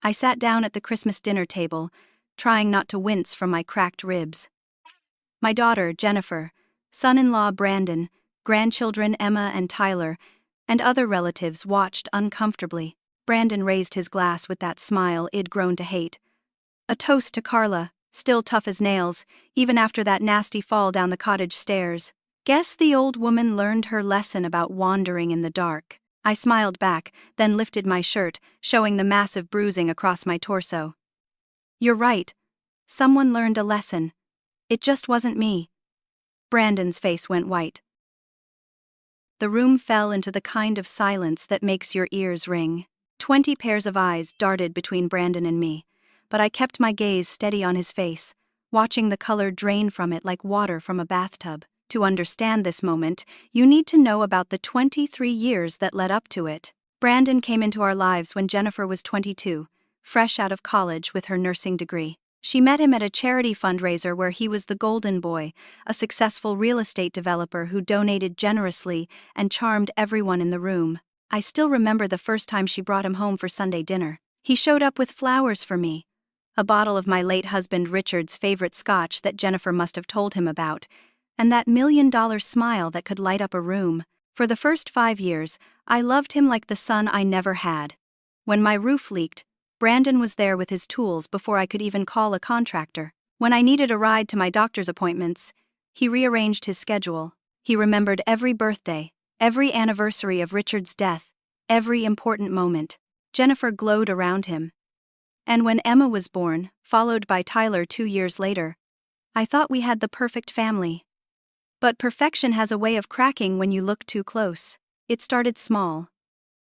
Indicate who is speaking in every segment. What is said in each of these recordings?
Speaker 1: I sat down at the Christmas dinner table, trying not to wince from my cracked ribs. My daughter, Jennifer, son-in-law Brandon, grandchildren Emma and Tyler, and other relatives watched uncomfortably. Brandon raised his glass with that smile I'd grown to hate. A toast to Carla, still tough as nails, even after that nasty fall down the cottage stairs. Guess the old woman learned her lesson about wandering in the dark. I smiled back, then lifted my shirt, showing the massive bruising across my torso. You're right. Someone learned a lesson. It just wasn't me. Brandon's face went white. The room fell into the kind of silence that makes your ears ring. 20 pairs of eyes darted between Brandon and me, but I kept my gaze steady on his face, watching the color drain from it like water from a bathtub. To understand this moment, you need to know about the 23 years that led up to it. Brandon came into our lives when Jennifer was 22, fresh out of college with her nursing degree. She met him at a charity fundraiser where he was the golden boy, a successful real estate developer who donated generously and charmed everyone in the room. I still remember the first time she brought him home for Sunday dinner. He showed up with flowers for me, a bottle of my late husband Richard's favorite scotch that Jennifer must have told him about, and that $1,000,000 smile that could light up a room. For the first 5 years, I loved him like the son I never had. When my roof leaked, Brandon was there with his tools before I could even call a contractor. When I needed a ride to my doctor's appointments, he rearranged his schedule. He remembered every birthday, every anniversary of Richard's death, every important moment. Jennifer glowed around him. And when Emma was born, followed by Tyler 2 years later, I thought we had the perfect family. But perfection has a way of cracking when you look too close. It started small.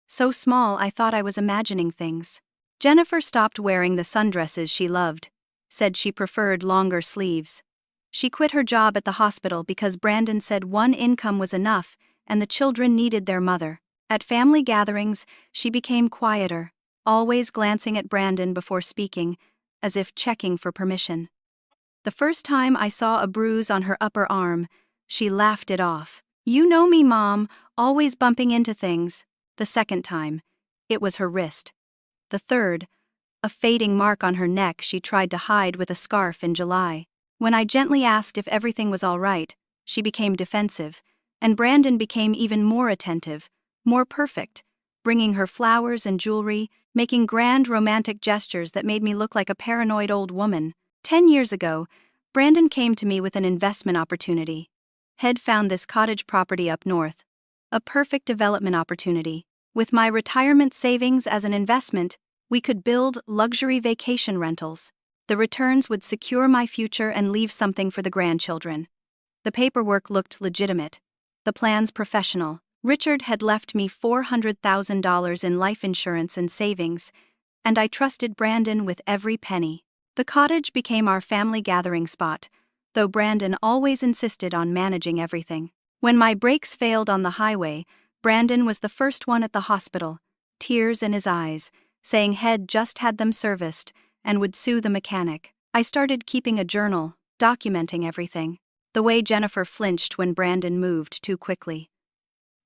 Speaker 1: So small I thought I was imagining things. Jennifer stopped wearing the sundresses she loved, said she preferred longer sleeves. She quit her job at the hospital because Brandon said one income was enough and the children needed their mother. At family gatherings, she became quieter, always glancing at Brandon before speaking, as if checking for permission. The first time I saw a bruise on her upper arm, she laughed it off. "You know me, Mom, always bumping into things." The second time, it was her wrist. The third, a fading mark on her neck she tried to hide with a scarf in July. When I gently asked if everything was all right, she became defensive, and Brandon became even more attentive, more perfect, bringing her flowers and jewelry, making grand romantic gestures that made me look like a paranoid old woman. 10 years ago, Brandon came to me with an investment opportunity. He'd found this cottage property up north, a perfect development opportunity. With my retirement savings as an investment, we could build luxury vacation rentals. The returns would secure my future and leave something for the grandchildren. The paperwork looked legitimate, the plans professional. Richard had left me $400,000 in life insurance and savings, and I trusted Brandon with every penny. The cottage became our family gathering spot, though Brandon always insisted on managing everything. When my brakes failed on the highway, Brandon was the first one at the hospital, tears in his eyes, saying he'd just had them serviced and would sue the mechanic. I started keeping a journal, documenting everything. The way Jennifer flinched when Brandon moved too quickly.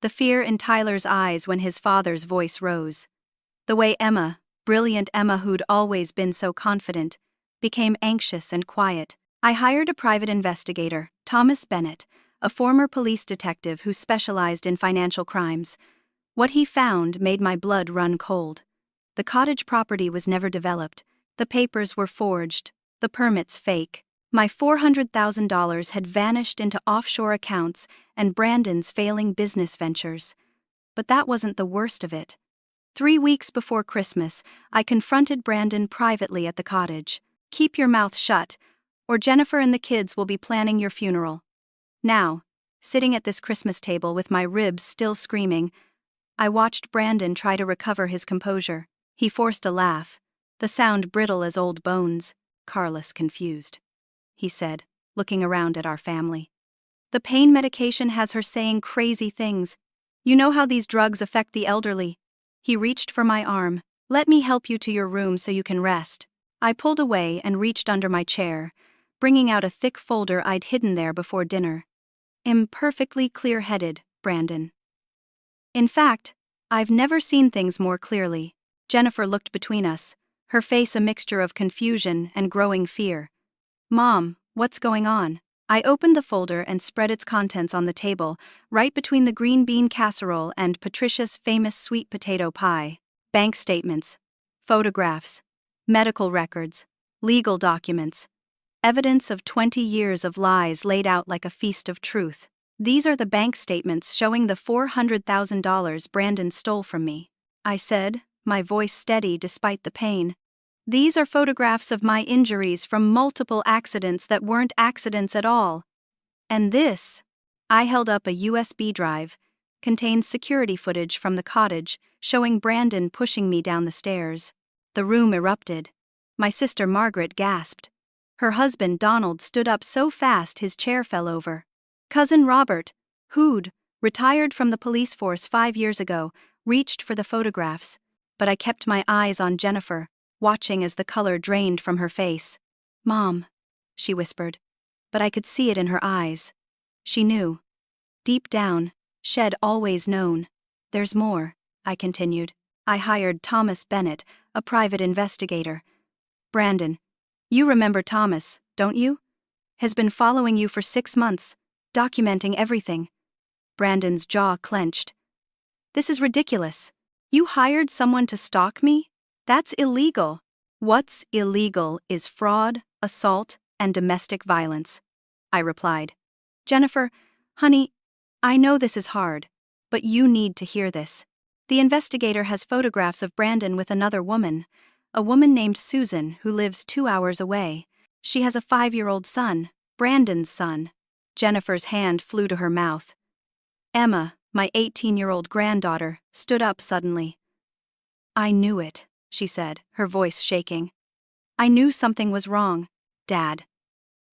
Speaker 1: The fear in Tyler's eyes when his father's voice rose. The way Emma, brilliant Emma who'd always been so confident, became anxious and quiet. I hired a private investigator, Thomas Bennett, a former police detective who specialized in financial crimes. What he found made my blood run cold. The cottage property was never developed. The papers were forged, the permits fake. My $400,000 had vanished into offshore accounts and Brandon's failing business ventures. But that wasn't the worst of it. 3 weeks before Christmas, I confronted Brandon privately at the cottage. "Keep your mouth shut, or Jennifer and the kids will be planning your funeral." Now, sitting at this Christmas table with my ribs still screaming, I watched Brandon try to recover his composure. He forced a laugh, the sound brittle as old bones. "Carlos confused," he said, looking around at our family. "The pain medication has her saying crazy things. You know how these drugs affect the elderly." He reached for my arm. "Let me help you to your room so you can rest." I pulled away and reached under my chair, bringing out a thick folder I'd hidden there before dinner. "Imperfectly clear-headed, Brandon." In fact, I've never seen things more clearly. Jennifer looked between us, her face a mixture of confusion and growing fear. "Mom, what's going on?" I opened the folder and spread its contents on the table, right between the green bean casserole and Patricia's famous sweet potato pie. Bank statements, photographs, medical records, legal documents, evidence of 20 years of lies laid out like a feast of truth. "These are the bank statements showing the $400,000 Brandon stole from me," I said, my voice steady despite the pain. "These are photographs of my injuries from multiple accidents that weren't accidents at all. And this," I held up a USB drive, contains security footage from the cottage showing Brandon pushing me down the stairs. The room erupted. My sister Margaret gasped. Her husband Donald stood up so fast his chair fell over. Cousin Robert, who'd retired from the police force 5 years ago, reached for the photographs, but I kept my eyes on Jennifer, watching as the color drained from her face. "Mom," she whispered, but I could see it in her eyes. She knew. Deep down, she'd always known. "There's more," I continued. "I hired Thomas Bennett, a private investigator. Brandon, you remember Thomas, don't you? Has been following you for 6 months, documenting everything." Brandon's jaw clenched. "This is ridiculous. You hired someone to stalk me? That's illegal." "What's illegal is fraud, assault, and domestic violence," I replied. "Jennifer, honey, I know this is hard, but you need to hear this. The investigator has photographs of Brandon with another woman, a woman named Susan who lives 2 hours away. She has a 5-year-old son, Brandon's son." Jennifer's hand flew to her mouth. Emma, my 18-year-old granddaughter, stood up suddenly. "I knew it," she said, her voice shaking. "I knew something was wrong, Dad.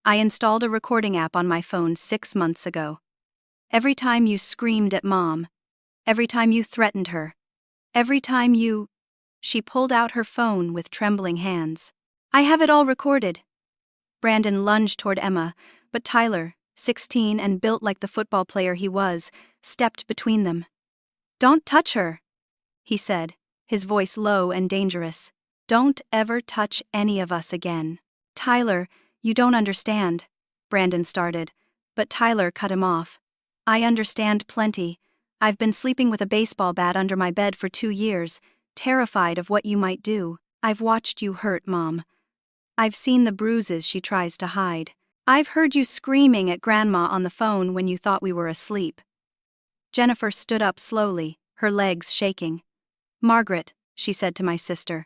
Speaker 1: I installed a recording app on my phone 6 months ago. Every time you screamed at Mom, every time you threatened her, every time you—" She pulled out her phone with trembling hands. "I have it all recorded." Brandon lunged toward Emma, but Tyler, 16 and built like the football player he was, stepped between them. "Don't touch her," he said, his voice low and dangerous. "Don't ever touch any of us again." "Tyler, you don't understand," Brandon started, but Tyler cut him off. "I understand plenty. I've been sleeping with a baseball bat under my bed for 2 years, terrified of what you might do. I've watched you hurt Mom. I've seen the bruises she tries to hide. I've heard you screaming at Grandma on the phone when you thought we were asleep." Jennifer stood up slowly, her legs shaking. "Margaret," she said to my sister,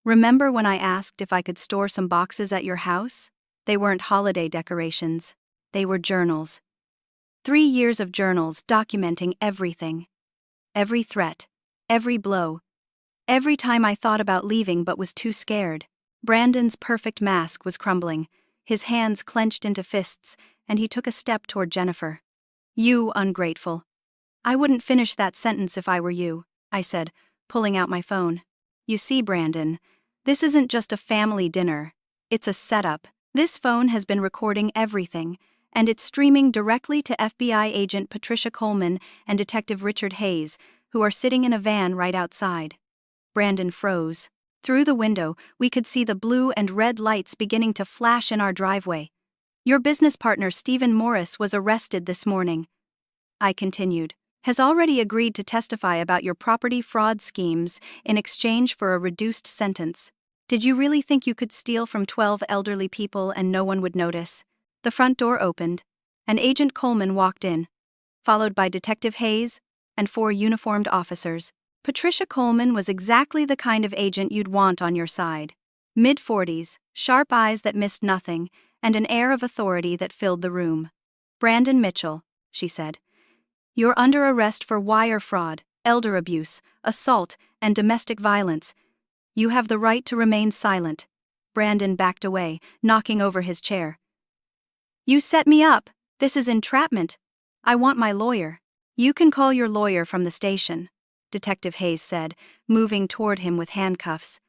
Speaker 1: "remember when I asked if I could store some boxes at your house? They weren't holiday decorations. They were journals. 3 years of journals documenting everything. Every threat, every blow, every time I thought about leaving but was too scared." Brandon's perfect mask was crumbling, his hands clenched into fists, and he took a step toward Jennifer. "You ungrateful." "I wouldn't finish that sentence if I were you," I said, pulling out my phone. "You see, Brandon, this isn't just a family dinner. It's a setup. This phone has been recording everything, and it's streaming directly to FBI agent Patricia Coleman and Detective Richard Hayes, who are sitting in a van right outside." Brandon froze. Through the window, we could see the blue and red lights beginning to flash in our driveway. "Your business partner Stephen Morris was arrested this morning," I continued. "Has already agreed to testify about your property fraud schemes in exchange for a reduced sentence. Did you really think you could steal from 12 elderly people and no one would notice?" The front door opened, and Agent Coleman walked in, followed by Detective Hayes and 4 uniformed officers. Patricia Coleman was exactly the kind of agent you'd want on your side. Mid-40s, sharp eyes that missed nothing, and an air of authority that filled the room. "Brandon Mitchell," she said, "you're under arrest for wire fraud, elder abuse, assault, and domestic violence. You have the right to remain silent." Brandon backed away, knocking over his chair. "You set me up. This is entrapment. I want my lawyer." "You can call your lawyer from the station," Detective Hayes said, moving toward him with handcuffs.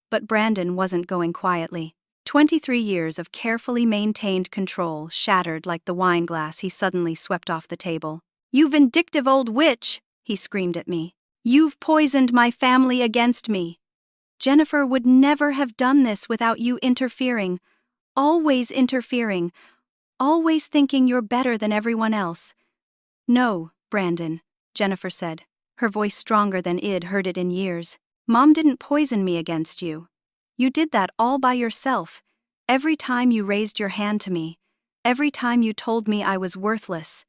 Speaker 1: But Brandon wasn't going quietly. 23 years of carefully maintained control shattered like the wine glass he suddenly swept off the table. "You vindictive old witch!" he screamed at me. "You've poisoned my family against me." Jennifer would never have done this without you interfering. Always interfering. Always thinking you're better than everyone else. No, Brandon, Jennifer said, her voice stronger than I'd heard it in years. Mom didn't poison me against you. You did that all by yourself. Every time you raised your hand to me. Every time you told me I was worthless.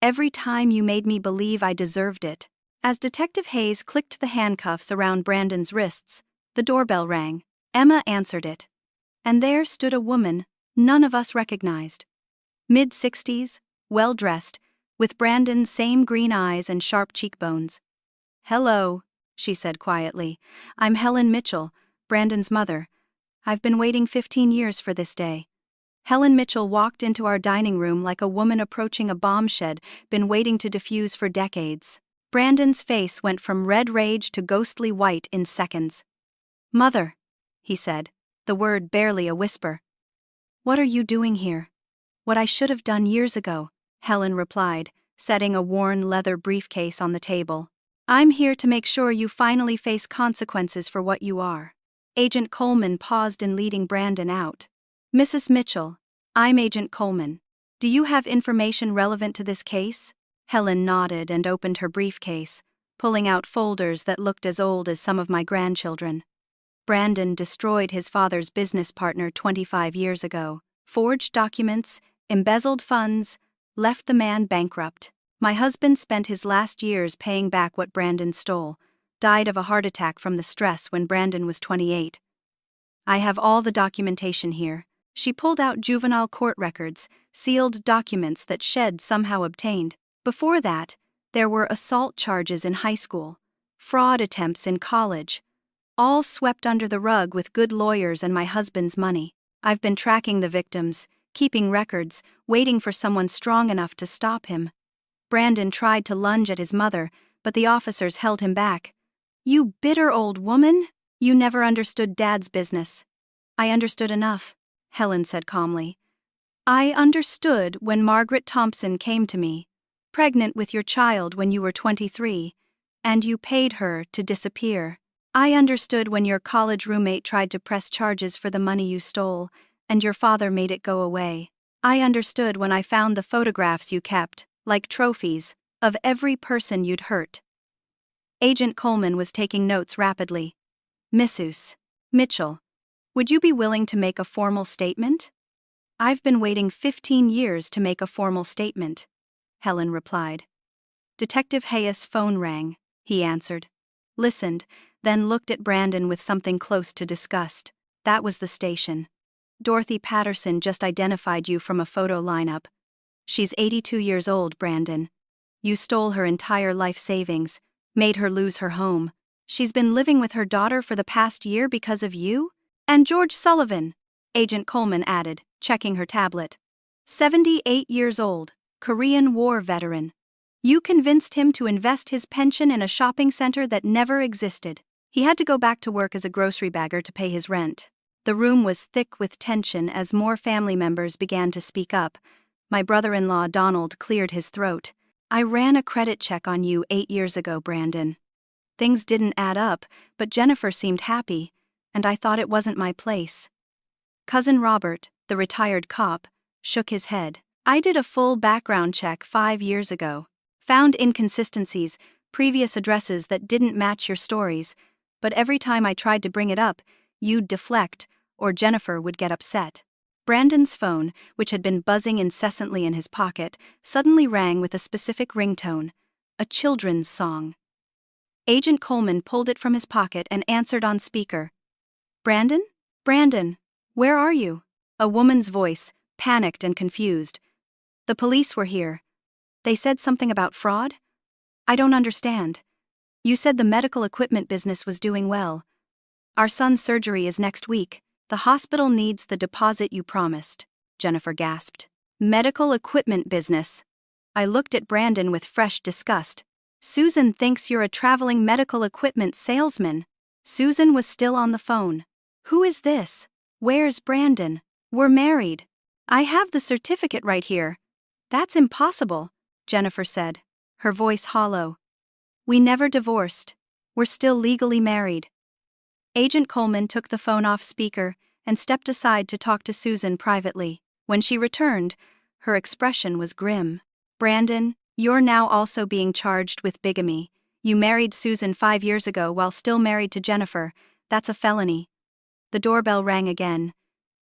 Speaker 1: Every time you made me believe I deserved it. As Detective Hayes clicked the handcuffs around Brandon's wrists, the doorbell rang. Emma answered it. And there stood a woman none of us recognized. Mid-60s, well-dressed, with Brandon's same green eyes and sharp cheekbones. "Hello," she said quietly. "I'm Helen Mitchell, Brandon's mother. I've been waiting 15 years for this day." Helen Mitchell walked into our dining room like a woman approaching a bomb shed been waiting to defuse for decades. Brandon's face went from red rage to ghostly white in seconds. "Mother," he said, the word barely a whisper. "What are you doing here?" "What I should have done years ago," Helen replied, setting a worn leather briefcase on the table. "I'm here to make sure you finally face consequences for what you are." Agent Coleman paused in leading Brandon out. "Mrs. Mitchell, I'm Agent Coleman. Do you have information relevant to this case?" Helen nodded and opened her briefcase, pulling out folders that looked as old as some of my grandchildren. Brandon destroyed his father's business partner 25 years ago, forged documents, embezzled funds, left the man bankrupt. My husband spent his last years paying back what Brandon stole, died of a heart attack from the stress when Brandon was 28. I have all the documentation here. She pulled out juvenile court records, sealed documents that Shed somehow obtained. Before that, there were assault charges in high school, fraud attempts in college, all swept under the rug with good lawyers and my husband's money. I've been tracking the victims, keeping records, waiting for someone strong enough to stop him. Brandon tried to lunge at his mother, but the officers held him back. "You bitter old woman! You never understood Dad's business." "I understood enough," Helen said calmly. "I understood when Margaret Thompson came to me, pregnant with your child when you were 23, and you paid her to disappear. I understood when your college roommate tried to press charges for the money you stole, and your father made it go away. I understood when I found the photographs you kept, like trophies, of every person you'd hurt." Agent Coleman was taking notes rapidly. "Mrs. Mitchell, would you be willing to make a formal statement?" "I've been waiting 15 years to make a formal statement," Helen replied. Detective Hayes' phone rang. He answered, listened, then looked at Brandon with something close to disgust. "That was the station. Dorothy Patterson just identified you from a photo lineup. She's 82 years old, Brandon. You stole her entire life savings, made her lose her home. She's been living with her daughter for the past year because of you? And George Sullivan," Agent Coleman added, checking her tablet. 78 years old, Korean War veteran. You convinced him to invest his pension in a shopping center that never existed. He had to go back to work as a grocery bagger to pay his rent. The room was thick with tension as more family members began to speak up. My brother-in-law Donald cleared his throat. "I ran a credit check on you 8 years ago, Brandon. Things didn't add up, but Jennifer seemed happy, and I thought it wasn't my place." Cousin Robert, the retired cop, shook his head. "I did a full background check 5 years ago. Found inconsistencies, previous addresses that didn't match your stories, but every time I tried to bring it up, you'd deflect, or Jennifer would get upset." Brandon's phone, which had been buzzing incessantly in his pocket, suddenly rang with a specific ringtone, a children's song. Agent Coleman pulled it from his pocket and answered on speaker. "Brandon? Brandon, where are you?" A woman's voice, panicked and confused. "The police were here. They said something about fraud? I don't understand. You said the medical equipment business was doing well. Our son's surgery is next week. The hospital needs the deposit you promised," Jennifer gasped. "Medical equipment business." I looked at Brandon with fresh disgust. "Susan thinks you're a traveling medical equipment salesman." Susan was still on the phone. "Who is this? Where's Brandon? We're married. I have the certificate right here." "That's impossible," Jennifer said, her voice hollow. "We never divorced. We're still legally married." Agent Coleman took the phone off speaker and stepped aside to talk to Susan privately. When she returned, her expression was grim. "Brandon, you're now also being charged with bigamy. You married Susan 5 years ago while still married to Jennifer. That's a felony." The doorbell rang again.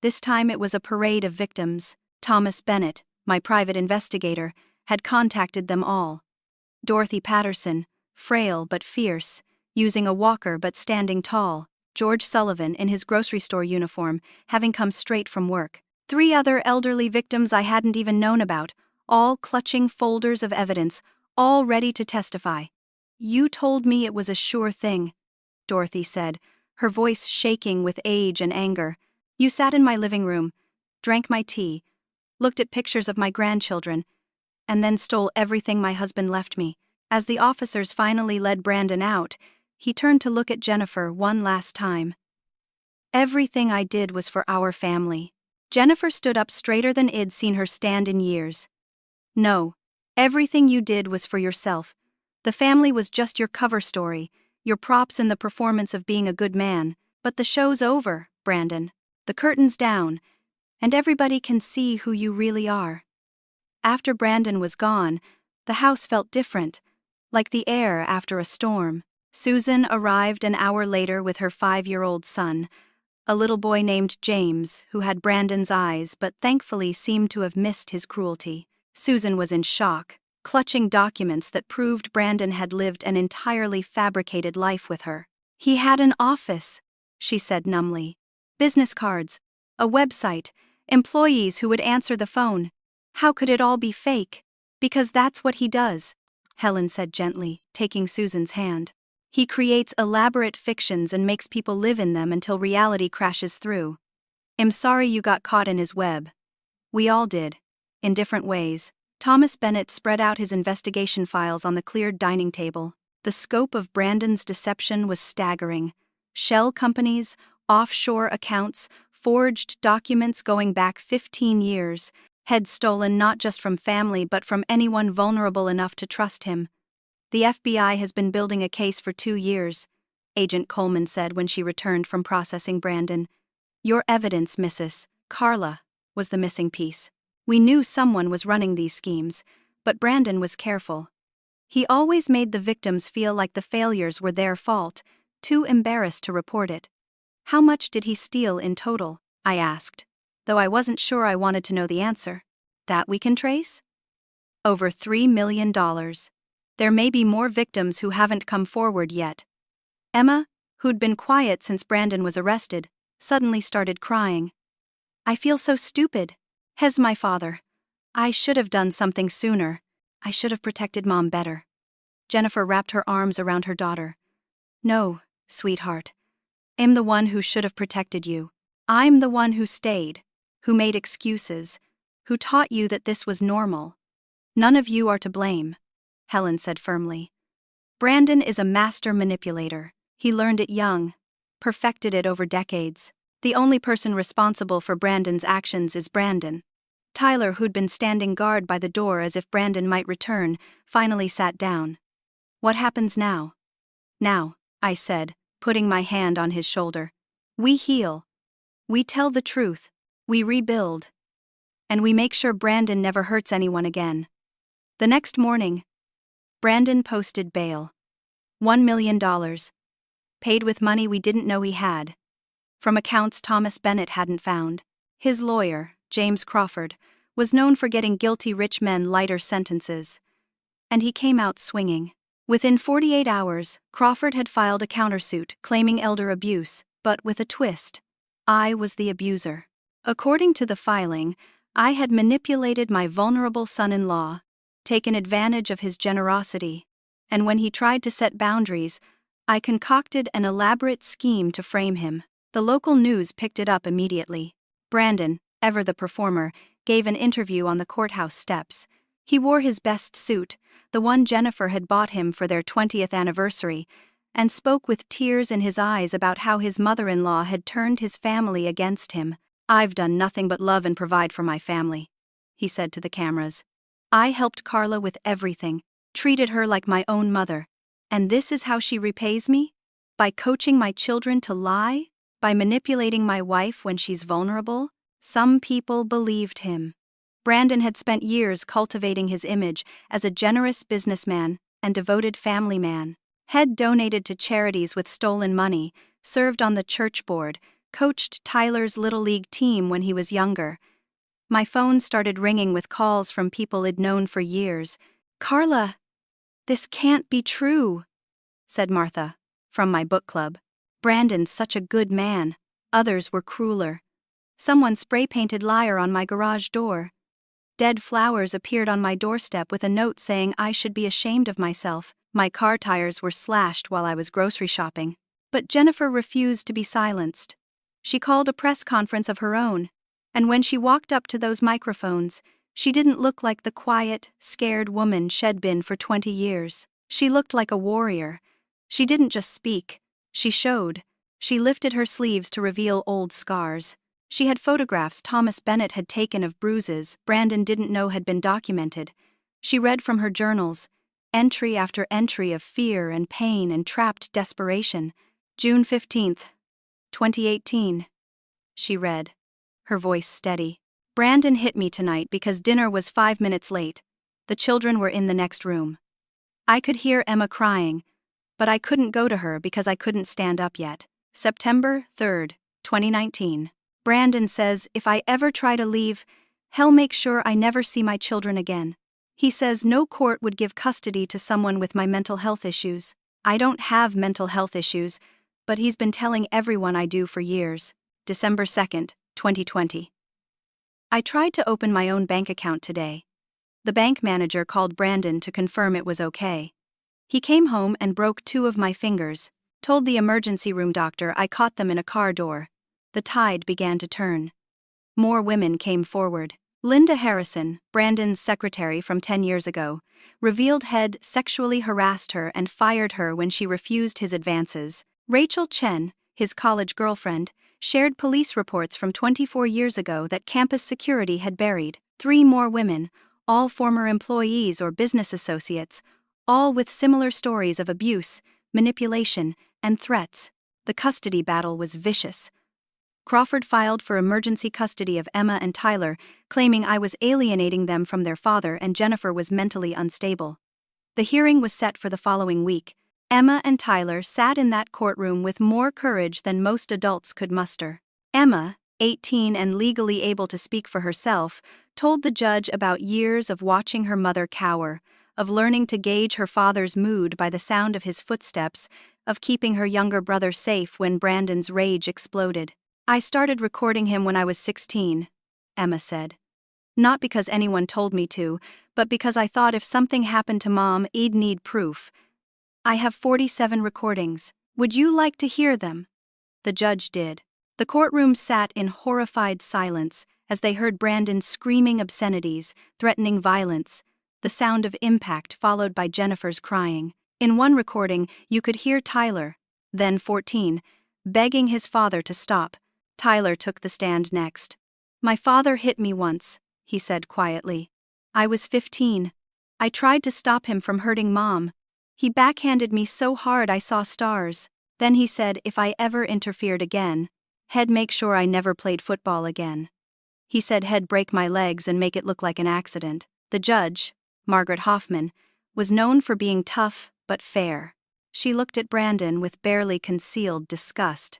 Speaker 1: This time it was a parade of victims. Thomas Bennett, my private investigator, had contacted them all. Dorothy Patterson, frail but fierce, using a walker but standing tall. George Sullivan in his grocery store uniform, having come straight from work. 3 other elderly victims I hadn't even known about, all clutching folders of evidence, all ready to testify. "You told me it was a sure thing," Dorothy said, her voice shaking with age and anger. "You sat in my living room, drank my tea, looked at pictures of my grandchildren, and then stole everything my husband left me." As the officers finally led Brandon out, he turned to look at Jennifer one last time. "Everything I did was for our family." Jennifer stood up straighter than I'd seen her stand in years. "No, everything you did was for yourself. The family was just your cover story, your props in the performance of being a good man. But the show's over, Brandon. The curtain's down, and everybody can see who you really are." After Brandon was gone, the house felt different, like the air after a storm. Susan arrived an hour later with her 5-year-old son, a little boy named James, who had Brandon's eyes but thankfully seemed to have missed his cruelty. Susan was in shock, clutching documents that proved Brandon had lived an entirely fabricated life with her. "He had an office," she said numbly. "Business cards, a website, employees who would answer the phone. How could it all be fake?" "Because that's what he does," Helen said gently, taking Susan's hand. "He creates elaborate fictions and makes people live in them until reality crashes through. I'm sorry you got caught in his web. We all did, in different ways." Thomas Bennett spread out his investigation files on the cleared dining table. The scope of Brandon's deception was staggering. Shell companies, offshore accounts, forged documents going back 15 years, had stolen not just from family but from anyone vulnerable enough to trust him. "The FBI has been building a case for 2 years," Agent Coleman said when she returned from processing Brandon. "Your evidence, Mrs. Carla, was the missing piece. We knew someone was running these schemes, but Brandon was careful. He always made the victims feel like the failures were their fault, too embarrassed to report it." "How much did he steal in total?" I asked, though I wasn't sure I wanted to know the answer. "That we can trace?" "Over $3 million. There may be more victims who haven't come forward yet." Emma, who'd been quiet since Brandon was arrested, suddenly started crying. "I feel so stupid. Hez my father. I should have done something sooner. I should have protected Mom better." Jennifer wrapped her arms around her daughter. "No, sweetheart. I'm the one who should have protected you. I'm the one who stayed, who made excuses, who taught you that this was normal. None of you are to blame," Helen said firmly. "Brandon is a master manipulator. He learned it young, perfected it over decades. The only person responsible for Brandon's actions is Brandon." Tyler, who'd been standing guard by the door as if Brandon might return, finally sat down. "What happens now?" "Now," I said, putting my hand on his shoulder. "We heal. We tell the truth. We rebuild. And we make sure Brandon never hurts anyone again." The next morning, Brandon posted bail. $1 million. Paid with money we didn't know he had. From accounts Thomas Bennett hadn't found. His lawyer, James Crawford, was known for getting guilty rich men lighter sentences. And he came out swinging. Within 48 hours, Crawford had filed a countersuit claiming elder abuse, but with a twist. I was the abuser. According to the filing, I had manipulated my vulnerable son-in-law, taken advantage of his generosity, and when he tried to set boundaries, I concocted an elaborate scheme to frame him. The local news picked it up immediately. Brandon, ever the performer, gave an interview on the courthouse steps. He wore his best suit, the one Jennifer had bought him for their 20th anniversary, and spoke with tears in his eyes about how his mother-in-law had turned his family against him. "I've done nothing but love and provide for my family," he said to the cameras. "I helped Carla with everything, treated her like my own mother, and this is how she repays me? By coaching my children to lie? By manipulating my wife when she's vulnerable? Some people believed him. Brandon had spent years cultivating his image as a generous businessman and devoted family man. Head donated to charities with stolen money, served on the church board, coached Tyler's Little League team when he was younger. My phone started ringing with calls from people I'd known for years. "Carla, this can't be true," said Martha, from my book club. "Brandon's such a good man." Others were crueler. Someone spray-painted liar on my garage door. Dead flowers appeared on my doorstep with a note saying I should be ashamed of myself. My car tires were slashed while I was grocery shopping. But Jennifer refused to be silenced. She called a press conference of her own, and when she walked up to those microphones, she didn't look like the quiet, scared woman she'd been for 20 years. She looked like a warrior. She didn't just speak, she showed. She lifted her sleeves to reveal old scars. She had photographs Thomas Bennett had taken of bruises Brandon didn't know had been documented. She read from her journals, entry after entry of fear and pain and trapped desperation. June 15th, 2018. She read, her voice steady. "Brandon hit me tonight because dinner was 5 minutes late. The children were in the next room. I could hear Emma crying, but I couldn't go to her because I couldn't stand up yet." September 3rd, 2019. "Brandon says if I ever try to leave, he'll make sure I never see my children again. He says no court would give custody to someone with my mental health issues. I don't have mental health issues, but he's been telling everyone I do for years." December 2nd, 2020. I tried to open my own bank account today. The bank manager called Brandon to confirm it was okay. He came home and broke 2 of my fingers, told the emergency room doctor I caught them in a car door. The tide began to turn. More women came forward. Linda Harrison, Brandon's secretary from 10 years ago, revealed Head sexually harassed her and fired her when she refused his advances. Rachel Chen, his college girlfriend, shared police reports from 24 years ago that campus security had buried. 3 more women, all former employees or business associates, all with similar stories of abuse, manipulation, and threats. The custody battle was vicious. Crawford filed for emergency custody of Emma and Tyler, claiming I was alienating them from their father and Jennifer was mentally unstable. The hearing was set for the following week. Emma and Tyler sat in that courtroom with more courage than most adults could muster. Emma, 18 and legally able to speak for herself, told the judge about years of watching her mother cower, of learning to gauge her father's mood by the sound of his footsteps, of keeping her younger brother safe when Brandon's rage exploded. "I started recording him when I was 16, Emma said. "Not because anyone told me to, but because I thought if something happened to Mom, I'd need proof. I have 47 recordings. Would you like to hear them?" The judge did. The courtroom sat in horrified silence as they heard Brandon screaming obscenities, threatening violence, the sound of impact followed by Jennifer's crying. In one recording, you could hear Tyler, then 14, begging his father to stop. Tyler took the stand next. "My father hit me once," he said quietly. "I was 15. I tried to stop him from hurting Mom. He backhanded me so hard I saw stars. Then he said if I ever interfered again, he'd make sure I never played football again. He said he'd break my legs and make it look like an accident." The judge, Margaret Hoffman, was known for being tough but fair. She looked at Brandon with barely concealed disgust.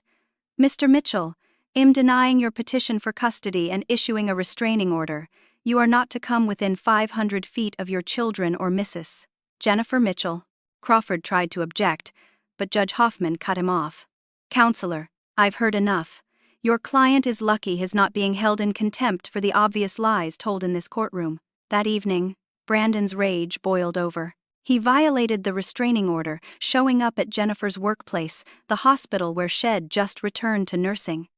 Speaker 1: "Mr. Mitchell, I'm denying your petition for custody and issuing a restraining order. You are not to come within 500 feet of your children or Mrs. Jennifer Mitchell." Crawford tried to object, but Judge Hoffman cut him off. "Counselor, I've heard enough. Your client is lucky he's not being held in contempt for the obvious lies told in this courtroom." That evening, Brandon's rage boiled over. He violated the restraining order, showing up at Jennifer's workplace, the hospital where she'd just returned to nursing.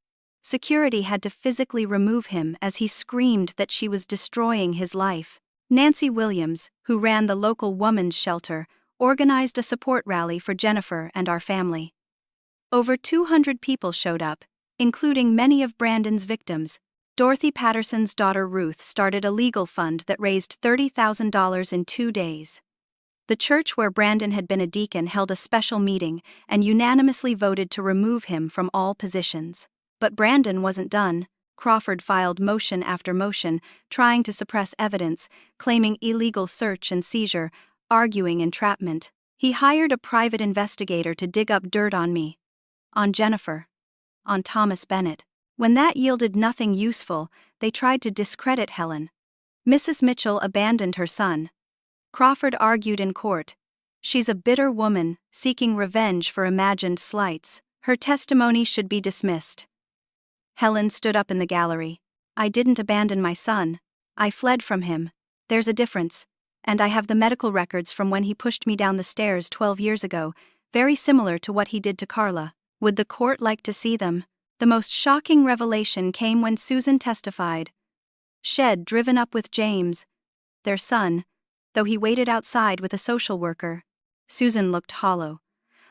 Speaker 1: Security had to physically remove him as he screamed that she was destroying his life. Nancy Williams, who ran the local women's shelter, organized a support rally for Jennifer and our family. Over 200 people showed up, including many of Brandon's victims. Dorothy Patterson's daughter Ruth started a legal fund that raised $30,000 in 2 days. The church where Brandon had been a deacon held a special meeting and unanimously voted to remove him from all positions. But Brandon wasn't done. Crawford filed motion after motion, trying to suppress evidence, claiming illegal search and seizure, arguing entrapment. He hired a private investigator to dig up dirt on me, on Jennifer, on Thomas Bennett. When that yielded nothing useful, they tried to discredit Helen. Mrs. Mitchell abandoned her son. Crawford argued in court. She's a bitter woman, seeking revenge for imagined slights. Her testimony should be dismissed. Helen stood up in the gallery. I didn't abandon my son. I fled from him. There's a difference. And I have the medical records from when he pushed me down the stairs 12 years ago, very similar to what he did to Carla. Would the court like to see them? The most shocking revelation came when Susan testified. Shed driven up with James, their son, though he waited outside with a social worker. Susan looked hollow,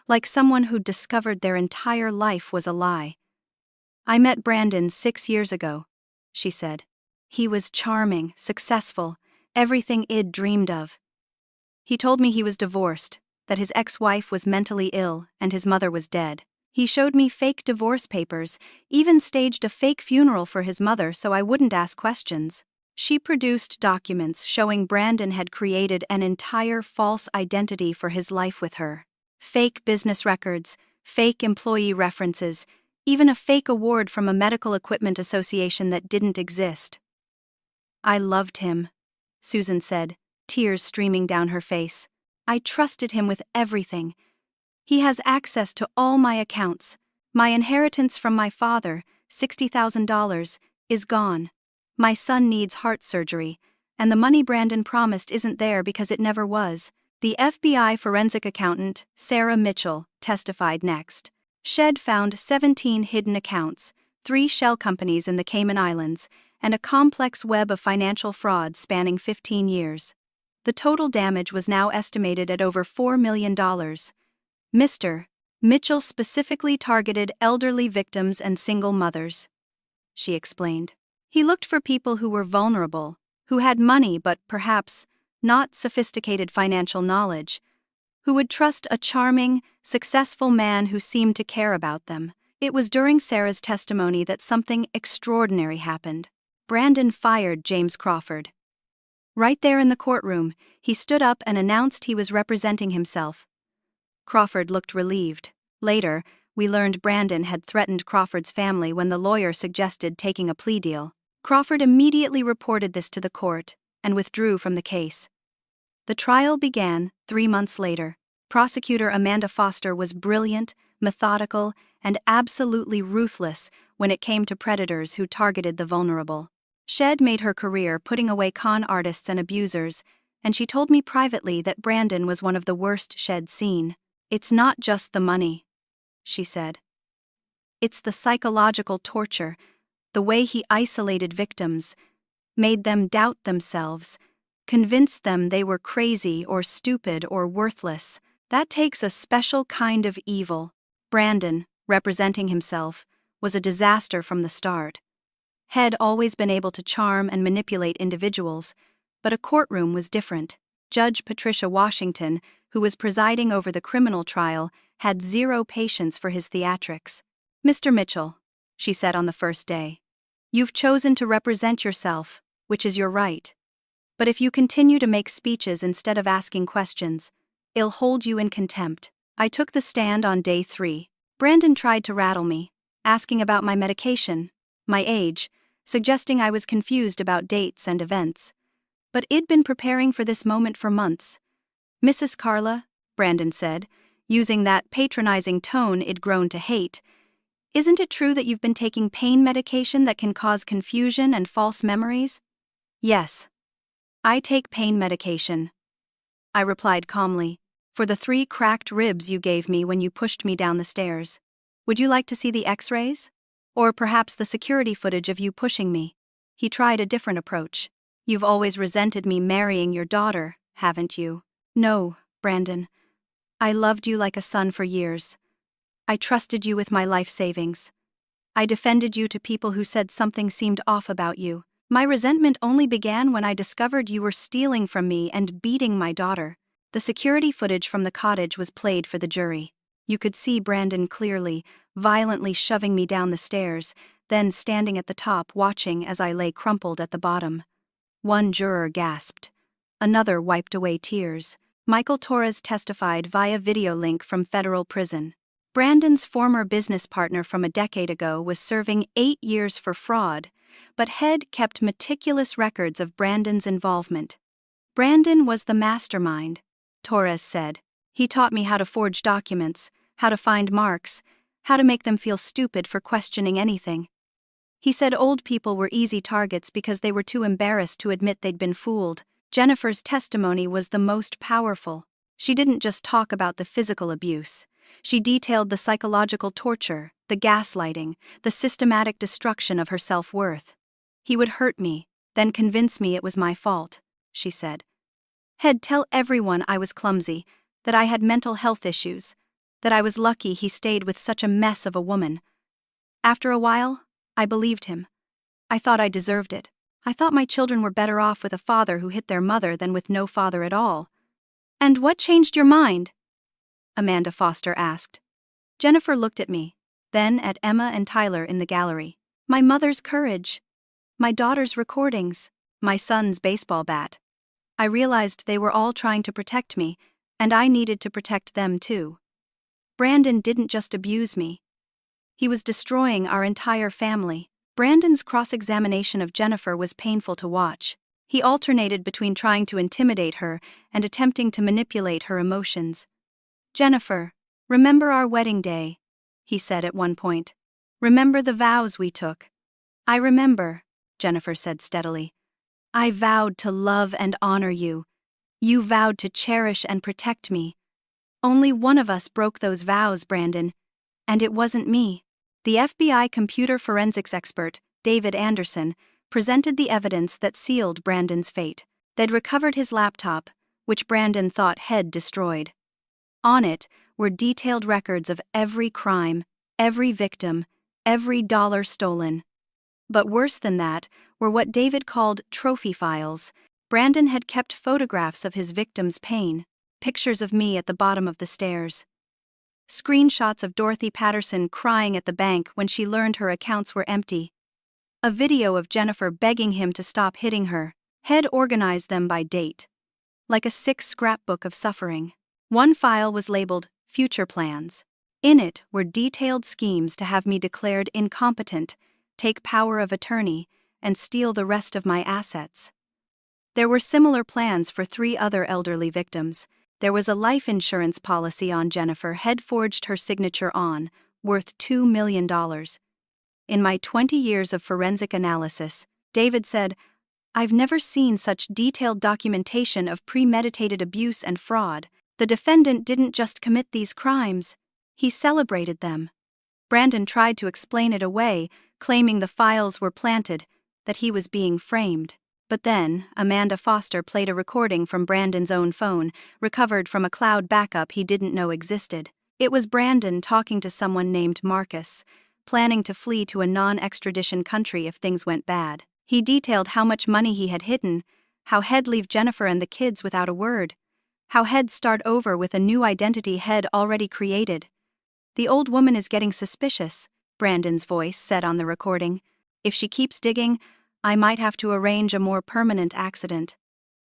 Speaker 1: like someone who'd discovered their entire life was a lie. I met Brandon 6 years ago, she said. He was charming, successful, everything I'd dreamed of. He told me he was divorced, that his ex-wife was mentally ill and his mother was dead. He showed me fake divorce papers, even staged a fake funeral for his mother so I wouldn't ask questions. She produced documents showing Brandon had created an entire false identity for his life with her. Fake business records, fake employee references, even a fake award from a medical equipment association that didn't exist. I loved him, Susan said, tears streaming down her face. I trusted him with everything. He has access to all my accounts. My inheritance from my father, $60,000, is gone. My son needs heart surgery, and the money Brandon promised isn't there because it never was. The FBI forensic accountant, Sarah Mitchell, testified next. Shed found 17 hidden accounts, 3 shell companies in the Cayman Islands, and a complex web of financial fraud spanning 15 years. The total damage was now estimated at over $4 million. Mr. Mitchell specifically targeted elderly victims and single mothers, she explained. He looked for people who were vulnerable, who had money but perhaps not sophisticated financial knowledge, who would trust a charming, successful man who seemed to care about them. It was during Sarah's testimony that something extraordinary happened. Brandon fired James Crawford. Right there in the courtroom, he stood up and announced he was representing himself. Crawford looked relieved. Later, we learned Brandon had threatened Crawford's family when the lawyer suggested taking a plea deal. Crawford immediately reported this to the court and withdrew from the case. The trial began 3 months later. Prosecutor Amanda Foster was brilliant, methodical, and absolutely ruthless when it came to predators who targeted the vulnerable. Shed made her career putting away con artists and abusers, and she told me privately that Brandon was one of the worst Shed's seen. It's not just the money, she said. It's the psychological torture, the way he isolated victims, made them doubt themselves, convinced them they were crazy or stupid or worthless. That takes a special kind of evil. Brandon, representing himself, was a disaster from the start. Had always been able to charm and manipulate individuals, but a courtroom was different. Judge Patricia Washington, who was presiding over the criminal trial, had zero patience for his theatrics. Mr. Mitchell, she said on the first day, you've chosen to represent yourself, which is your right. But if you continue to make speeches instead of asking questions, I'll hold you in contempt. I took the stand on day 3. Brandon tried to rattle me, asking about my medication, my age, suggesting I was confused about dates and events. But I'd been preparing for this moment for months. Mrs. Carla, Brandon said, using that patronizing tone I'd grown to hate, isn't it true that you've been taking pain medication that can cause confusion and false memories? Yes. I take pain medication, I replied calmly, for the 3 cracked ribs you gave me when you pushed me down the stairs. Would you like to see the x-rays? Or perhaps the security footage of you pushing me? He tried a different approach. You've always resented me marrying your daughter, haven't you? No, Brandon. I loved you like a son for years. I trusted you with my life savings. I defended you to people who said something seemed off about you. My resentment only began when I discovered you were stealing from me and beating my daughter. The security footage from the cottage was played for the jury. You could see Brandon clearly, violently shoving me down the stairs, then standing at the top watching as I lay crumpled at the bottom. One juror gasped. Another wiped away tears. Michael Torres testified via video link from federal prison. Brandon's former business partner from a decade ago was serving 8 years for fraud, but Head kept meticulous records of Brandon's involvement. Brandon was the mastermind, Torres said. He taught me how to forge documents, how to find marks, how to make them feel stupid for questioning anything. He said old people were easy targets because they were too embarrassed to admit they'd been fooled. Jennifer's testimony was the most powerful. She didn't just talk about the physical abuse. She detailed the psychological torture, the gaslighting, the systematic destruction of her self-worth. He would hurt me, then convince me it was my fault, she said. He'd tell everyone I was clumsy, that I had mental health issues, that I was lucky he stayed with such a mess of a woman. After a while, I believed him. I thought I deserved it. I thought my children were better off with a father who hit their mother than with no father at all. And what changed your mind? Amanda Foster asked. Jennifer looked at me, then at Emma and Tyler in the gallery. My mother's courage. My daughter's recordings. My son's baseball bat. I realized they were all trying to protect me, and I needed to protect them too. Brandon didn't just abuse me. He was destroying our entire family. Brandon's cross-examination of Jennifer was painful to watch. He alternated between trying to intimidate her and attempting to manipulate her emotions. Jennifer, remember our wedding day, he said at one point. Remember the vows we took. I remember, Jennifer said steadily. I vowed to love and honor you. You vowed to cherish and protect me. Only one of us broke those vows, Brandon, and it wasn't me. The FBI computer forensics expert, David Anderson, presented the evidence that sealed Brandon's fate. They'd recovered his laptop, which Brandon thought Head destroyed. On it were detailed records of every crime, every victim, every dollar stolen. But worse than that were what David called trophy files. Brandon had kept photographs of his victims' pain, pictures of me at the bottom of the stairs. Screenshots of Dorothy Patterson crying at the bank when she learned her accounts were empty. A video of Jennifer begging him to stop hitting her. Head organized them by date. Like a sick scrapbook of suffering. One file was labeled Future Plans. In it were detailed schemes to have me declared incompetent, take power of attorney, and steal the rest of my assets. There were similar plans for 3 other elderly victims. There was a life insurance policy on Jennifer Head forged her signature on, worth $2 million. In my 20 years of forensic analysis, David said, I've never seen such detailed documentation of premeditated abuse and fraud. The defendant didn't just commit these crimes, he celebrated them. Brandon tried to explain it away, claiming the files were planted, that he was being framed. But then, Amanda Foster played a recording from Brandon's own phone, recovered from a cloud backup he didn't know existed. It was Brandon talking to someone named Marcus, planning to flee to a non-extradition country if things went bad. He detailed how much money he had hidden, how He'd leave Jennifer and the kids without a word, how He'd start over with a new identity He'd already created. The old woman is getting suspicious, Brandon's voice said on the recording. If she keeps digging, I might have to arrange a more permanent accident.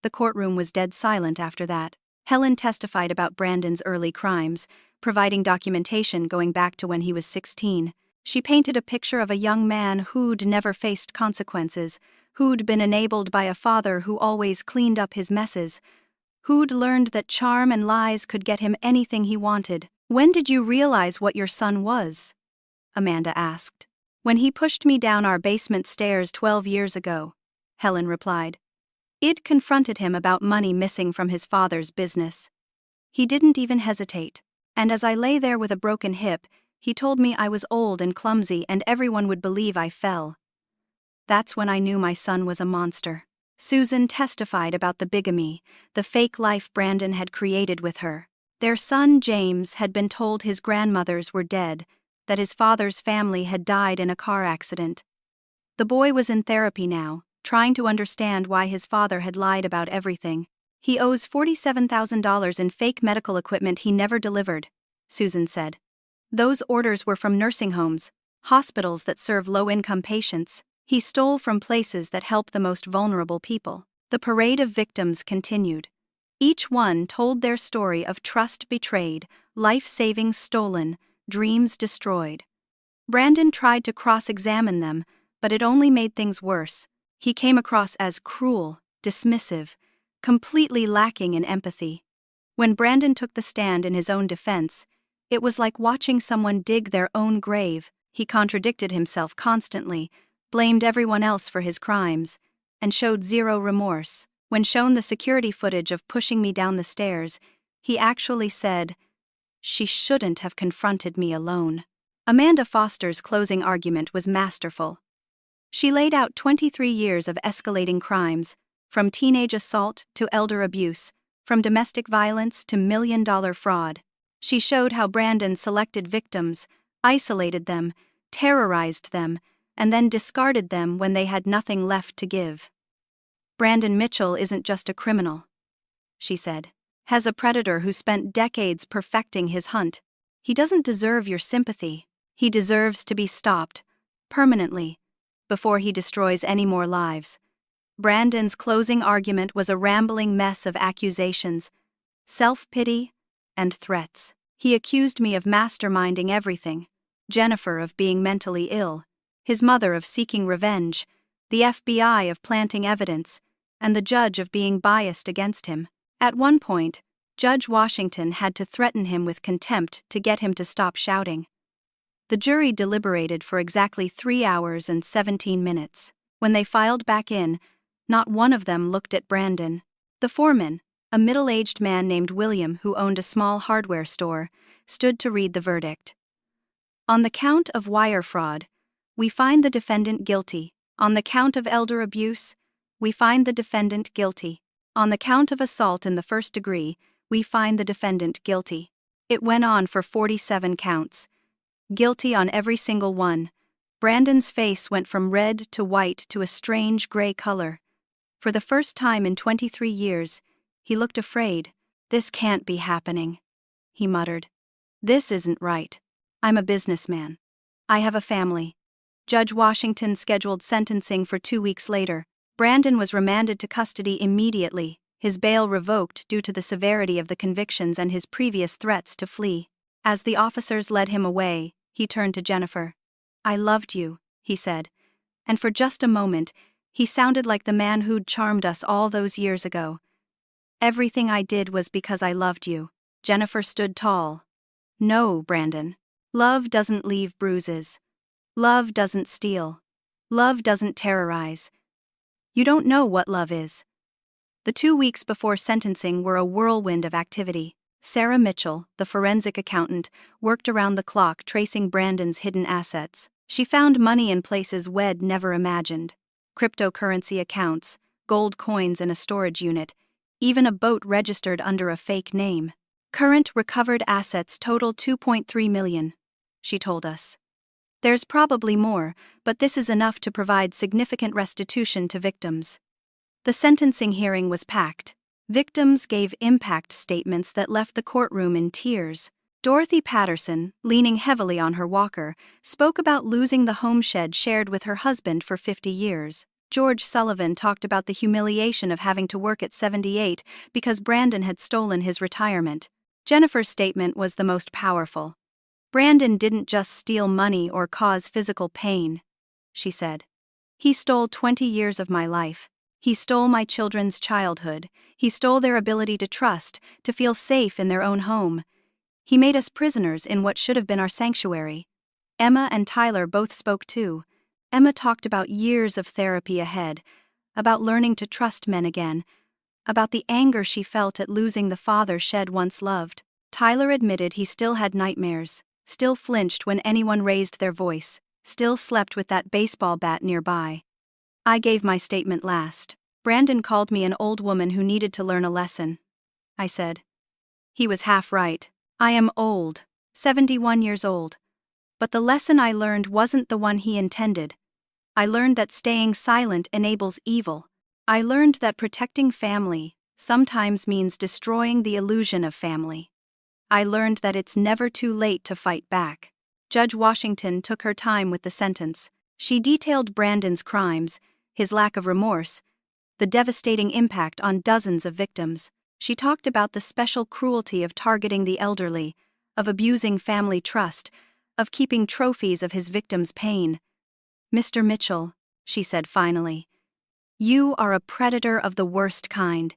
Speaker 1: The courtroom was dead silent after that. Helen testified about Brandon's early crimes, providing documentation going back to when he was 16. She painted a picture of a young man who'd never faced consequences, who'd been enabled by a father who always cleaned up his messes, who'd learned that charm and lies could get him anything he wanted. When did you realize what your son was? Amanda asked. When he pushed me down our basement stairs 12 years ago, Helen replied. It confronted him about money missing from his father's business. He didn't even hesitate, and as I lay there with a broken hip, he told me I was old and clumsy and everyone would believe I fell. That's when I knew my son was a monster. Susan testified about the bigamy, the fake life Brandon had created with her. Their son James had been told his grandmothers were dead, that his father's family had died in a car accident. The boy was in therapy now, trying to understand why his father had lied about everything. He owes $47,000 in fake medical equipment he never delivered, Susan said. Those orders were from nursing homes, hospitals that serve low-income patients. He stole from places that help the most vulnerable people. The parade of victims continued. Each one told their story of trust betrayed, life savings stolen, dreams destroyed. Brandon tried to cross-examine them, but it only made things worse. He came across as cruel, dismissive, completely lacking in empathy. When Brandon took the stand in his own defense, it was like watching someone dig their own grave. He contradicted himself constantly, blamed everyone else for his crimes, and showed zero remorse. When shown the security footage of pushing me down the stairs, he actually said, "She shouldn't have confronted me alone." Amanda Foster's closing argument was masterful. She laid out 23 years of escalating crimes, from teenage assault to elder abuse, from domestic violence to million-dollar fraud. She showed how Brandon selected victims, isolated them, terrorized them, and then discarded them when they had nothing left to give. "Brandon Mitchell isn't just a criminal," she said. "Has a predator who spent decades perfecting his hunt. He doesn't deserve your sympathy. He deserves to be stopped, permanently, before he destroys any more lives." Brandon's closing argument was a rambling mess of accusations, self-pity, and threats. He accused me of masterminding everything, Jennifer of being mentally ill, his mother of seeking revenge, the FBI of planting evidence, and the judge of being biased against him. At one point, Judge Washington had to threaten him with contempt to get him to stop shouting. The jury deliberated for exactly 3 hours and 17 minutes. When they filed back in, not one of them looked at Brandon. The foreman, a middle-aged man named William who owned a small hardware store, stood to read the verdict. "On the count of wire fraud, we find the defendant guilty. On the count of elder abuse, we find the defendant guilty. On the count of assault in the first degree, we find the defendant guilty." It went on for 47 counts. Guilty on every single one. Brandon's face went from red to white to a strange gray color. For the first time in 23 years, he looked afraid. "This can't be happening," he muttered. "This isn't right. I'm a businessman. I have a family." Judge Washington scheduled sentencing for 2 weeks later. Brandon was remanded to custody immediately, his bail revoked due to the severity of the convictions and his previous threats to flee. As the officers led him away, he turned to Jennifer. "I loved you," he said, and for just a moment, he sounded like the man who'd charmed us all those years ago. "Everything I did was because I loved you." Jennifer stood tall. "No, Brandon. Love doesn't leave bruises. Love doesn't steal. Love doesn't terrorize. You don't know what love is." The 2 weeks before sentencing were a whirlwind of activity. Sarah Mitchell, the forensic accountant, worked around the clock tracing Brandon's hidden assets. She found money in places Wed never imagined. Cryptocurrency accounts, gold coins in a storage unit, even a boat registered under a fake name. Current recovered assets total $2.3 million, she told us. "There's probably more, but this is enough to provide significant restitution to victims." The sentencing hearing was packed. Victims gave impact statements that left the courtroom in tears. Dorothy Patterson, leaning heavily on her walker, spoke about losing the homestead shared with her husband for 50 years. George Sullivan talked about the humiliation of having to work at 78 because Brandon had stolen his retirement. Jennifer's statement was the most powerful. "Brandon didn't just steal money or cause physical pain," she said. "He stole 20 years of my life. He stole my children's childhood. He stole their ability to trust, to feel safe in their own home. He made us prisoners in what should have been our sanctuary." Emma and Tyler both spoke too. Emma talked about years of therapy ahead, about learning to trust men again, about the anger she felt at losing the father she'd once loved. Tyler admitted he still had nightmares, still flinched when anyone raised their voice, still slept with that baseball bat nearby. "I gave my statement last. Brandon called me an old woman who needed to learn a lesson," I said. He was half right. I am old, 71 years old. But the lesson I learned wasn't the one he intended. I learned that staying silent enables evil. I learned that protecting family, sometimes means destroying the illusion of family. I learned that it's never too late to fight back. Judge Washington took her time with the sentence. She detailed Brandon's crimes, his lack of remorse, the devastating impact on dozens of victims. She talked about the special cruelty of targeting the elderly, of abusing family trust, of keeping trophies of his victims' pain. "Mr. Mitchell," she said finally, "you are a predator of the worst kind.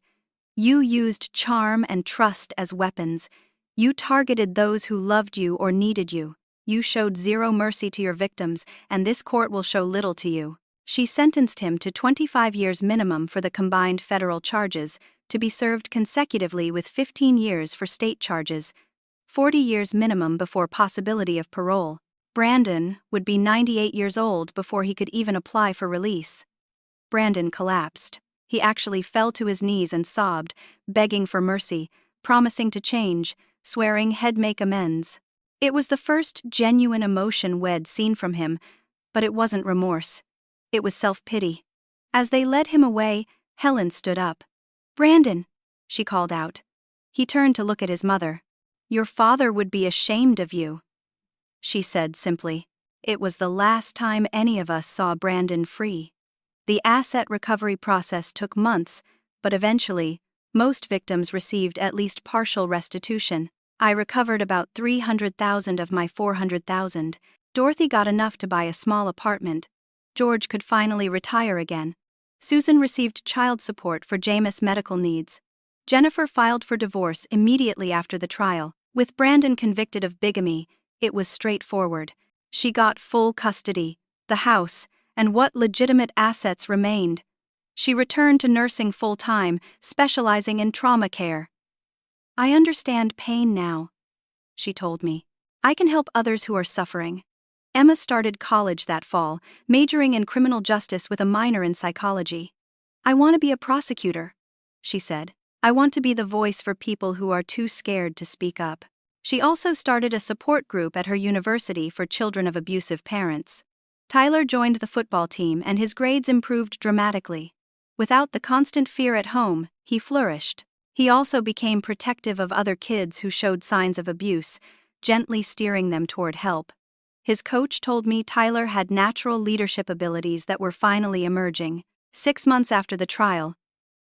Speaker 1: You used charm and trust as weapons. You targeted those who loved you or needed you. You showed zero mercy to your victims, and this court will show little to you." She sentenced him to 25 years minimum for the combined federal charges, to be served consecutively with 15 years for state charges, 40 years minimum before possibility of parole. Brandon would be 98 years old before he could even apply for release. Brandon collapsed. He actually fell to his knees and sobbed, begging for mercy, promising to change, swearing he'd make amends. It was the first genuine emotion we'd seen from him, but it wasn't remorse. It was self-pity. As they led him away, Helen stood up. "Brandon," she called out. He turned to look at his mother. "Your father would be ashamed of you," she said simply. It was the last time any of us saw Brandon free. The asset recovery process took months, but eventually, most victims received at least partial restitution. I recovered about $300,000 of my $400,000. Dorothy got enough to buy a small apartment. George could finally retire again. Susan received child support for Jameis' medical needs. Jennifer filed for divorce immediately after the trial. With Brandon convicted of bigamy, it was straightforward. She got full custody, the house, and what legitimate assets remained. She returned to nursing full-time, specializing in trauma care. "I understand pain now," she told me. "I can help others who are suffering." Emma started college that fall, majoring in criminal justice with a minor in psychology. "I want to be a prosecutor," she said. "I want to be the voice for people who are too scared to speak up." She also started a support group at her university for children of abusive parents. Tyler joined the football team and his grades improved dramatically. Without the constant fear at home, he flourished. He also became protective of other kids who showed signs of abuse, gently steering them toward help. His coach told me Tyler had natural leadership abilities that were finally emerging. 6 months after the trial,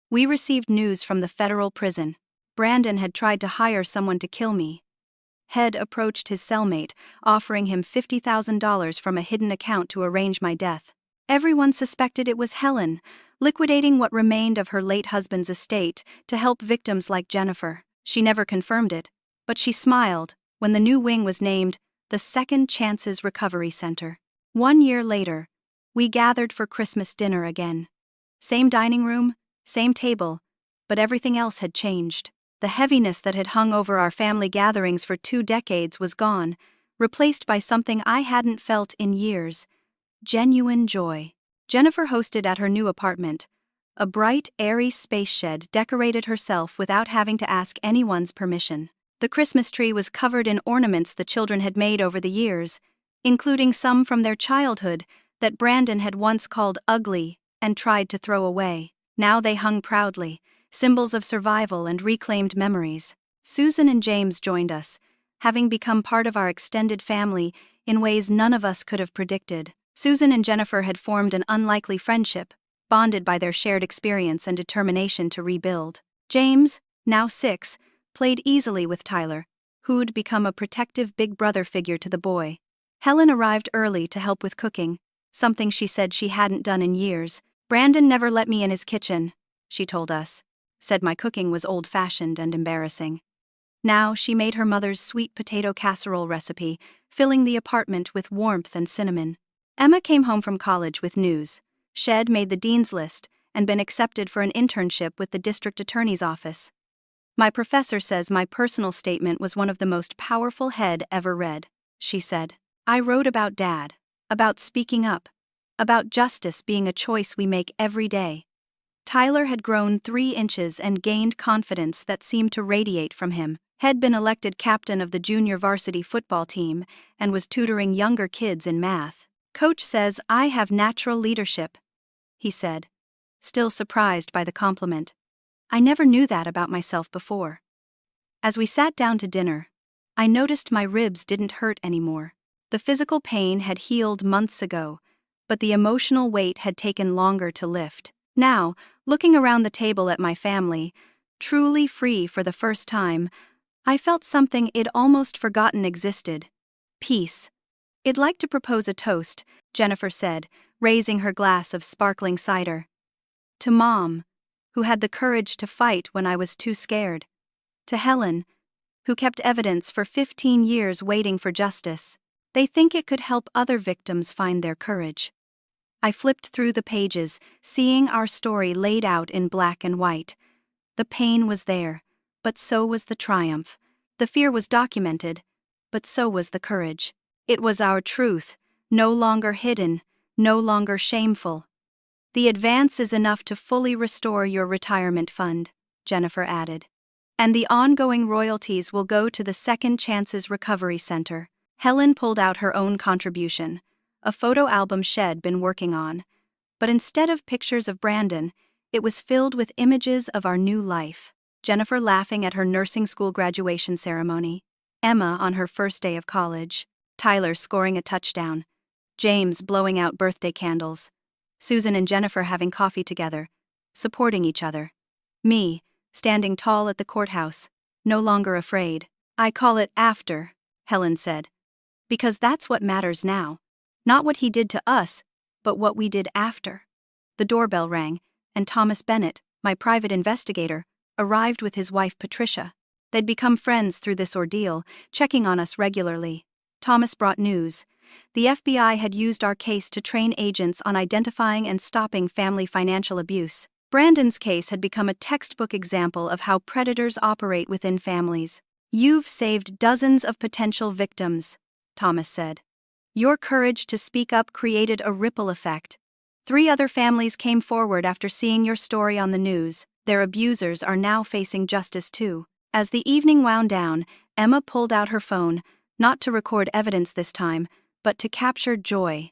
Speaker 1: we received news from the federal prison. Brandon had tried to hire someone to kill me. Head approached his cellmate, offering him $50,000 from a hidden account to arrange my death. Everyone suspected it was Helen, liquidating what remained of her late husband's estate to help victims like Jennifer. She never confirmed it, but she smiled when the new wing was named the Second Chances Recovery Center. 1 year later, we gathered for Christmas dinner again. Same dining room, same table, but everything else had changed. The heaviness that had hung over our family gatherings for 2 decades was gone, replaced by something I hadn't felt in years: genuine joy. Jennifer hosted at her new apartment. A bright, airy space shed decorated herself without having to ask anyone's permission. The Christmas tree was covered in ornaments the children had made over the years, including some from their childhood that Brandon had once called ugly and tried to throw away. Now they hung proudly, symbols of survival and reclaimed memories. Susan and James joined us, having become part of our extended family in ways none of us could have predicted. Susan and Jennifer had formed an unlikely friendship, bonded by their shared experience and determination to rebuild. James, now 6, played easily with Tyler, who'd become a protective big brother figure to the boy. Helen arrived early to help with cooking, something she said she hadn't done in years. "Brandon never let me in his kitchen," she told us, said my cooking was old-fashioned and embarrassing. Now she made her mother's sweet potato casserole recipe, filling the apartment with warmth and cinnamon. Emma came home from college with news. She'd made the dean's list and been accepted for an internship with the district attorney's office. "My professor says my personal statement was one of the most powerful he'd ever read," she said. "I wrote about Dad, about speaking up, about justice being a choice we make every day." Tyler had grown 3 inches and gained confidence that seemed to radiate from him. He'd been elected captain of the junior varsity football team and was tutoring younger kids in math. "Coach says I have natural leadership," he said, still surprised by the compliment. I never knew that about myself before. As we sat down to dinner, I noticed my ribs didn't hurt anymore. The physical pain had healed months ago, but the emotional weight had taken longer to lift. Now, looking around the table at my family, truly free for the first time, I felt something I'd almost forgotten existed. Peace. I'd like to propose a toast, Jennifer said, raising her glass of sparkling cider. To Mom, who had the courage to fight when I was too scared. To Helen, who kept evidence for 15 years waiting for justice. They think it could help other victims find their courage. I flipped through the pages, seeing our story laid out in black and white. The pain was there, but so was the triumph. The fear was documented, but so was the courage. It was our truth, no longer hidden, no longer shameful. The advance is enough to fully restore your retirement fund, Jennifer added. And the ongoing royalties will go to the Second Chances Recovery Center. Helen pulled out her own contribution, a photo album she'd been working on. But instead of pictures of Brandon, it was filled with images of our new life. Jennifer laughing at her nursing school graduation ceremony, Emma on her first day of college, Tyler scoring a touchdown, James blowing out birthday candles, Susan and Jennifer having coffee together, supporting each other. Me, standing tall at the courthouse, no longer afraid. I call it after, Helen said. Because that's what matters now. Not what he did to us, but what we did after. The doorbell rang, and Thomas Bennett, my private investigator, arrived with his wife Patricia. They'd become friends through this ordeal, checking on us regularly. Thomas brought news. The FBI had used our case to train agents on identifying and stopping family financial abuse. Brandon's case had become a textbook example of how predators operate within families. You've saved dozens of potential victims, Thomas said. Your courage to speak up created a ripple effect. 3 other families came forward after seeing your story on the news. Their abusers are now facing justice too. As the evening wound down, Emma pulled out her phone, not to record evidence this time, but to capture joy.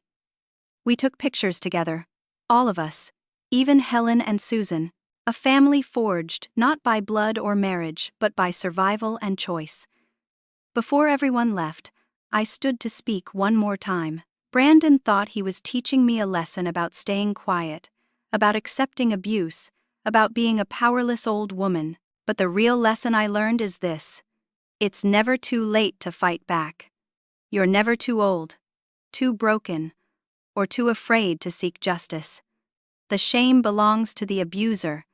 Speaker 1: We took pictures together, all of us, even Helen and Susan, a family forged not by blood or marriage, but by survival and choice. Before everyone left, I stood to speak one more time. Brandon thought he was teaching me a lesson about staying quiet, about accepting abuse, about being a powerless old woman. But the real lesson I learned is this: it's never too late to fight back. You're never too old, too broken, or too afraid to seek justice. The shame belongs to the abuser,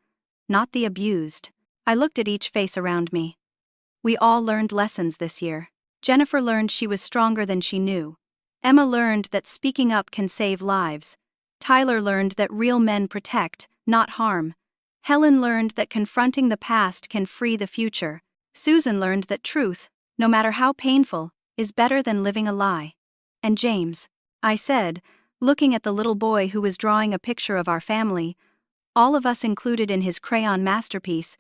Speaker 1: not the abused. I looked at each face around me. We all learned lessons this year. Jennifer learned she was stronger than she knew. Emma learned that speaking up can save lives. Tyler learned that real men protect, not harm. Helen learned that confronting the past can free the future. Susan learned that truth, no matter how painful, is better than living a lie. And James, I said, looking at the little boy who was drawing a picture of our family, all of us included in his crayon masterpiece,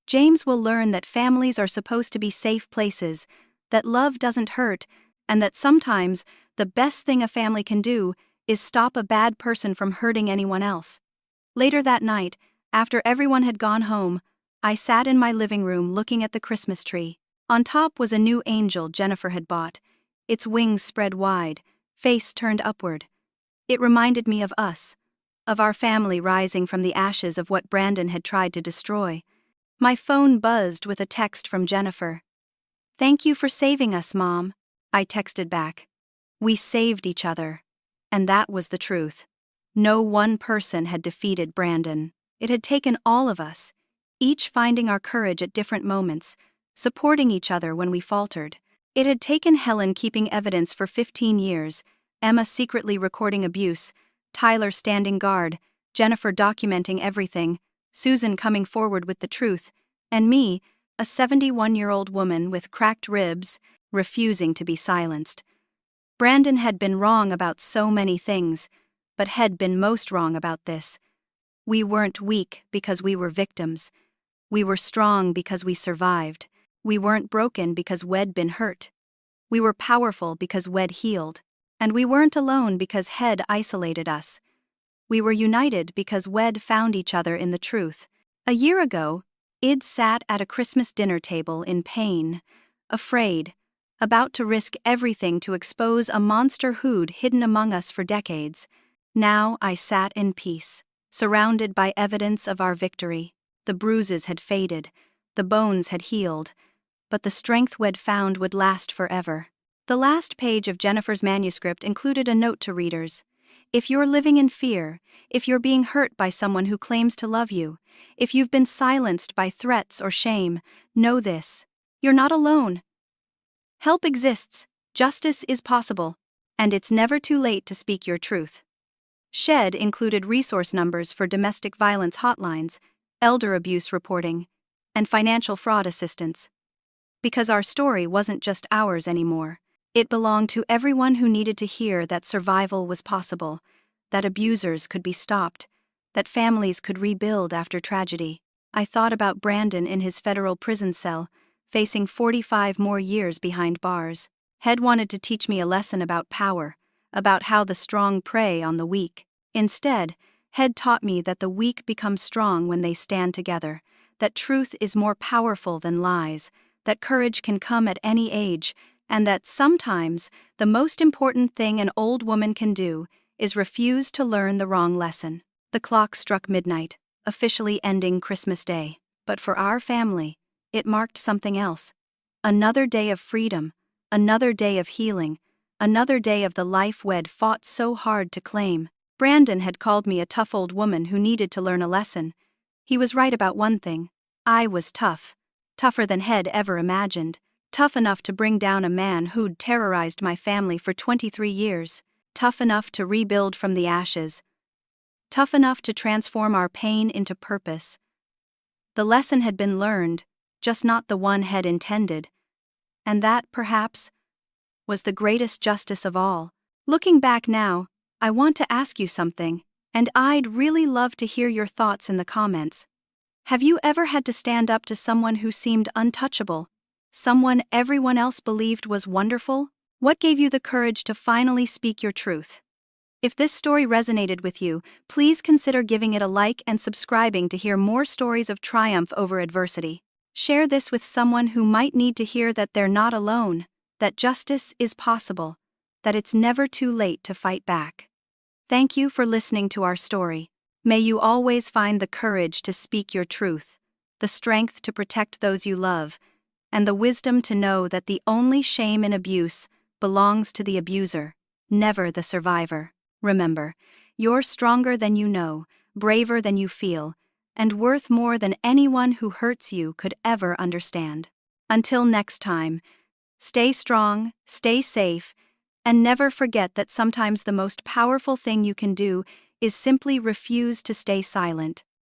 Speaker 1: James will learn that families are supposed to be safe places, that love doesn't hurt, and that sometimes the best thing a family can do is stop a bad person from hurting anyone else. Later that night, after everyone had gone home, I sat in my living room looking at the Christmas tree. On top was a new angel Jennifer had bought, its wings spread wide, face turned upward. It reminded me of us, of our family rising from the ashes of what Brandon had tried to destroy. My phone buzzed with a text from Jennifer. "Thank you for saving us, Mom," I texted back. We saved each other. And that was the truth. No one person had defeated Brandon. It had taken all of us, each finding our courage at different moments, supporting each other when we faltered. It had taken Helen keeping evidence for 15 years, Emma secretly recording abuse, Tyler standing guard, Jennifer documenting everything, Susan coming forward with the truth, and me, a 71-year-old woman with cracked ribs, refusing to be silenced. Brandon had been wrong about so many things, but had been most wrong about this. We weren't weak because we were victims. We were strong because we survived. We weren't broken because we'd been hurt. We were powerful because we'd healed. And we weren't alone because he'd isolated us. We were united because we'd found each other in the truth. A year ago, Id sat at a Christmas dinner table in pain, afraid, about to risk everything to expose a monster who'd hidden among us for decades. Now I sat in peace, surrounded by evidence of our victory. The bruises had faded, the bones had healed, but the strength we'd found would last forever. The last page of Jennifer's manuscript included a note to readers. If you're living in fear, if you're being hurt by someone who claims to love you, if you've been silenced by threats or shame, know this: you're not alone. Help exists, justice is possible, and it's never too late to speak your truth. SHED included resource numbers for domestic violence hotlines, elder abuse reporting, and financial fraud assistance. Because our story wasn't just ours anymore, it belonged to everyone who needed to hear that survival was possible, that abusers could be stopped, that families could rebuild after tragedy. I thought about Brandon in his federal prison cell, facing 45 more years behind bars. Head wanted to teach me a lesson about power, about how the strong prey on the weak. Instead, Head taught me that the weak become strong when they stand together, that truth is more powerful than lies, that courage can come at any age, and that sometimes the most important thing an old woman can do is refuse to learn the wrong lesson. The clock struck midnight, officially ending Christmas Day, but for our family, it marked something else. Another day of freedom, another day of healing, another day of the life we'd fought so hard to claim. Brandon had called me a tough old woman who needed to learn a lesson. He was right about one thing: I was tough, tougher than Head ever imagined. Tough enough to bring down a man who'd terrorized my family for 23 years. Tough enough to rebuild from the ashes. Tough enough to transform our pain into purpose. The lesson had been learned, just not the one Head intended. And that, perhaps, was the greatest justice of all. Looking back now, I want to ask you something, and I'd really love to hear your thoughts in the comments. Have you ever had to stand up to someone who seemed untouchable? Someone everyone else believed was wonderful? What gave you the courage to finally speak your truth? If this story resonated with you, please consider giving it a like and subscribing to hear more stories of triumph over adversity. Share this with someone who might need to hear that they're not alone, that justice is possible, that it's never too late to fight back. Thank you for listening to our story. May you always find the courage to speak your truth, the strength to protect those you love, and the wisdom to know that the only shame in abuse belongs to the abuser, never the survivor. Remember, you're stronger than you know, braver than you feel, and worth more than anyone who hurts you could ever understand. Until next time, stay strong, stay safe, and never forget that sometimes the most powerful thing you can do is simply refuse to stay silent.